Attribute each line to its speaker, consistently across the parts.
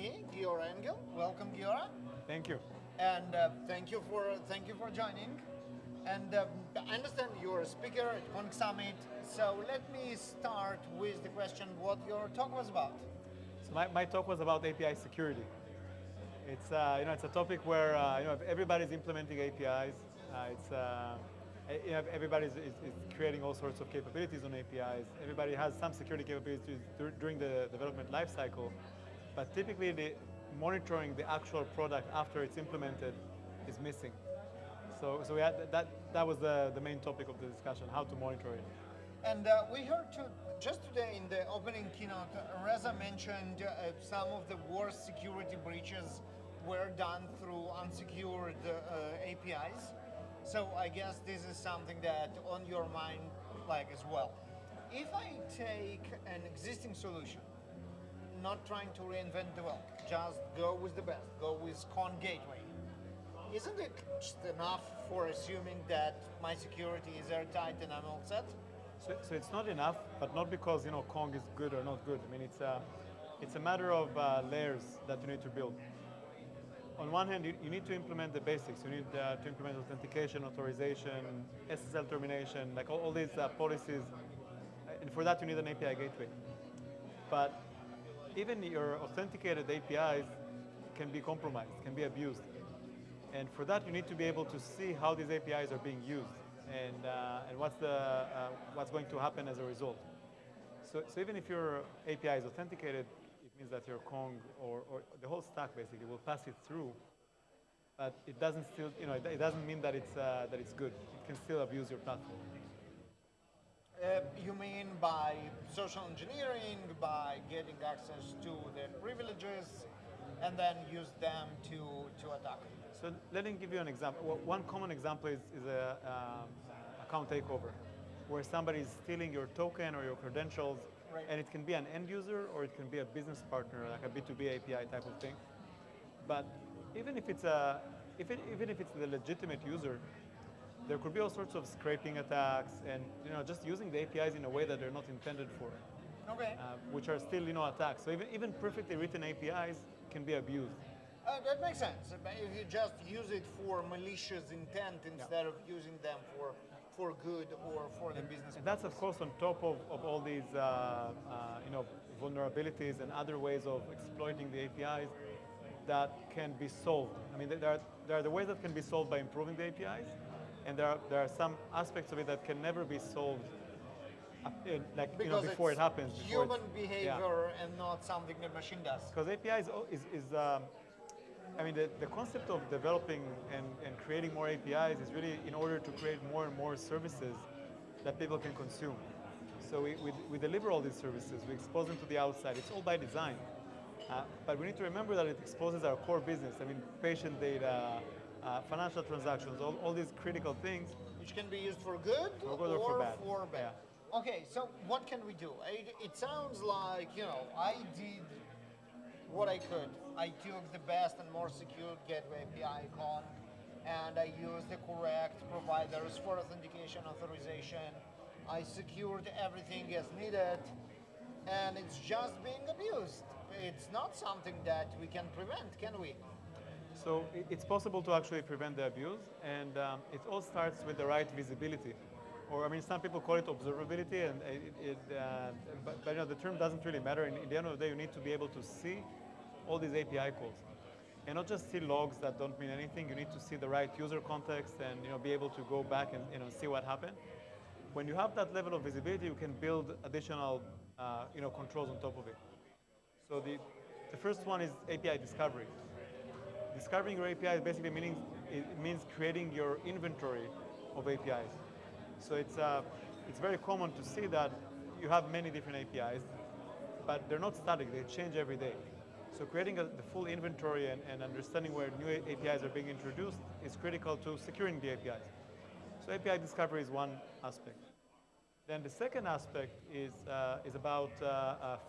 Speaker 1: me, Giora Engel. Welcome, Giora.
Speaker 2: Thank you.
Speaker 1: And thank you for joining. And I understand you're a speaker at Conic Summit. So let me start with the question: what your talk was about?
Speaker 2: So my talk was about API security. It's it's a topic where everybody's implementing APIs. Everybody is creating all sorts of capabilities on APIs. Everybody has some security capabilities during the development lifecycle, but typically the monitoring the actual product after it's implemented is missing. So we had that was the main topic of the discussion: how to monitor it.
Speaker 1: And we heard just today in the opening keynote, Reza mentioned some of the worst security breaches were done through unsecured APIs. So I guess this is something that on your mind like as well. If I take an existing solution, not trying to reinvent the wheel, just go with the best, go with Con Gateway, isn't it just enough for assuming that my security is airtight and I'm all set?
Speaker 2: So it's not enough, but not because Kong is good or not good. I mean, it's a matter of layers that you need to build. On one hand, you need to implement the basics. You need to implement authentication, authorization, SSL termination, like all these policies. And for that, you need an API gateway. But even your authenticated APIs can be compromised, can be abused. And for that, you need to be able to see how these APIs are being used and what's going to happen as a result. So even if your API is authenticated, it means that your Kong or the whole stack basically will pass it through, but it doesn't still, it doesn't mean that it's good. It can still abuse your platform.
Speaker 1: You mean by social engineering, by getting access to the privileges, and then use them to attack?
Speaker 2: So let me give you an example. One common example is a account takeover, where somebody is stealing your token or your credentials,
Speaker 1: right.
Speaker 2: And it can be an end user or it can be a business partner, like a B2B API type of thing. But even if it's even if it's the legitimate user, there could be all sorts of scraping attacks and just using the APIs in a way that they're not intended for,
Speaker 1: okay.
Speaker 2: Which are still attacks. So even perfectly written APIs can be abused.
Speaker 1: That makes sense. If you just use it for malicious intent instead of using them for good or for the business.
Speaker 2: And that's of course on top of all these vulnerabilities and other ways of exploiting the APIs that can be solved. I mean, there are the ways that can be solved by improving the APIs, and there are some aspects of it that can never be solved before it happens.
Speaker 1: Human behavior and not something the machine does.
Speaker 2: Because APIs the concept of developing and creating more APIs is really in order to create more and more services that people can consume. So we deliver all these services, we expose them to the outside. It's all by design. But we need to remember that it exposes our core business. I mean, patient data, financial transactions, all these critical things.
Speaker 1: Which can be used for good,
Speaker 2: or for bad.
Speaker 1: Yeah. Okay, so what can we do? It sounds like, I did what I could. I took the best and more secure gateway API icon, and I used the correct providers for authentication, authorization. I secured everything as needed, and it's just being abused. It's not something that we can prevent, can we?
Speaker 2: So it's possible to actually prevent the abuse, and it all starts with the right visibility. Or, some people call it observability, and but the term doesn't really matter. In the end of the day, you need to be able to see all these API calls, and not just see logs that don't mean anything. You need to see the right user context and be able to go back and see what happened. When you have that level of visibility, you can build additional controls on top of it. So the first one is API discovery. Discovering your API basically means creating your inventory of APIs. So it's very common to see that you have many different APIs, but they're not static. They change every day. So creating the full inventory and understanding where new APIs are being introduced is critical to securing the APIs. So API discovery is one aspect. Then the second aspect is about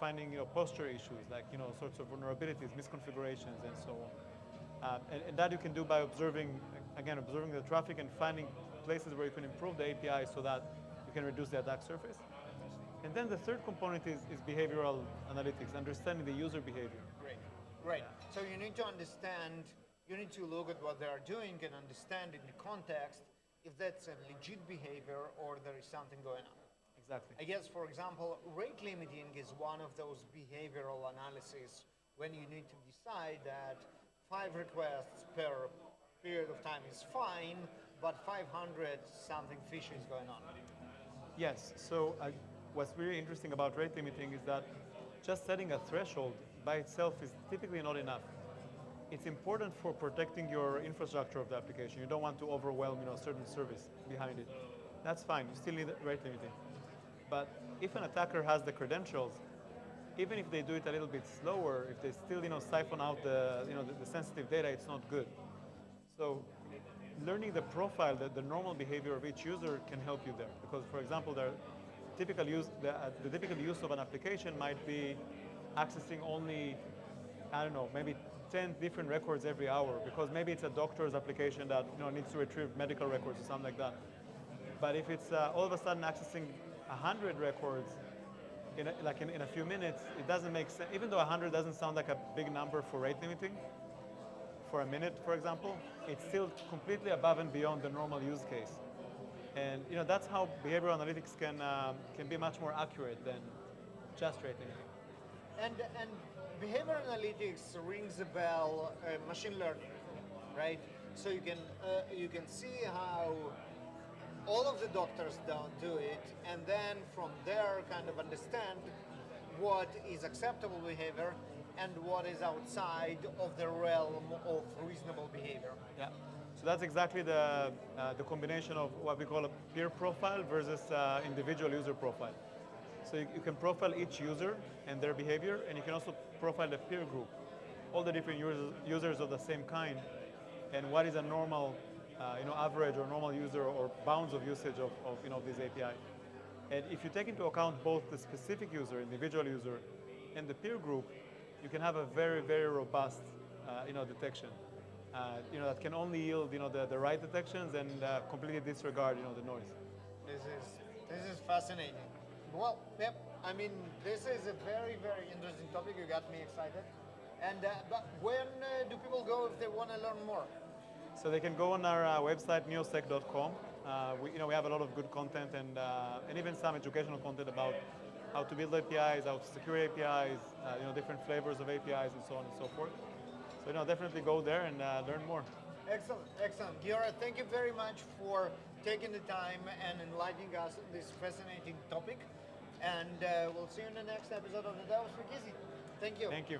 Speaker 2: finding posture issues, like sorts of vulnerabilities, misconfigurations, and so on. And that you can do by observing the traffic and finding places where you can improve the API so that you can reduce the attack surface. And then the third component is behavioral analytics, understanding the user behavior.
Speaker 1: Great. Right. So you need to understand, you need to look at what they are doing and understand in the context if that's a legit behavior or there is something going on.
Speaker 2: Exactly.
Speaker 1: I guess, for example, rate limiting is one of those behavioral analyses when you need to decide that 5 requests per period of time is fine, but 500 something fishy is going on.
Speaker 2: Yes, so what's really interesting about rate limiting is that just setting a threshold by itself is typically not enough. It's important for protecting your infrastructure of the application. You don't want to overwhelm a certain service behind it. That's fine, you still need rate limiting. But if an attacker has the credentials, even if they do it a little bit slower, if they still siphon out the sensitive data, it's not good. So learning the profile, the normal behavior of each user can help you there. Because, for example, the typical use of an application might be accessing only, I don't know, maybe 10 different records every hour, because maybe it's a doctor's application that needs to retrieve medical records or something like that. But if it's all of a sudden accessing 100 records in a few minutes, it doesn't make sense. Even though 100 doesn't sound like a big number for rate limiting, for a minute, for example, it's still completely above and beyond the normal use case. And that's how behavioral analytics can be much more accurate than just rate limiting.
Speaker 1: And behavior analytics rings a bell, machine learning, right? So you can see how all of the doctors don't do it, and then from there kind of understand what is acceptable behavior and what is outside of the realm of reasonable behavior.
Speaker 2: Yeah. So that's exactly the combination of what we call a peer profile versus individual user profile. So you can profile each user and their behavior, and you can also profile the peer group, all the different users of the same kind, and what is a normal average or normal user or bounds of usage of this API. And if you take into account both the specific user, individual user, and the peer group, you can have a very, very robust detection. That can only yield the right detections and completely disregard the noise.
Speaker 1: This is fascinating. Well, yep. I mean, this is a very, very interesting topic. You got me excited. And but when do people go if they want to learn more?
Speaker 2: So they can go on our website, neosec.com. We have a lot of good content and even some educational content about how to build APIs, how to secure APIs, different flavors of APIs, and so on and so forth. So definitely go there and learn more.
Speaker 1: Excellent, excellent. Giora, thank you very much for taking the time and enlightening us on this fascinating topic. And we'll see you in the next episode of the DevOps Speak Easy. Thank you.
Speaker 2: Thank you.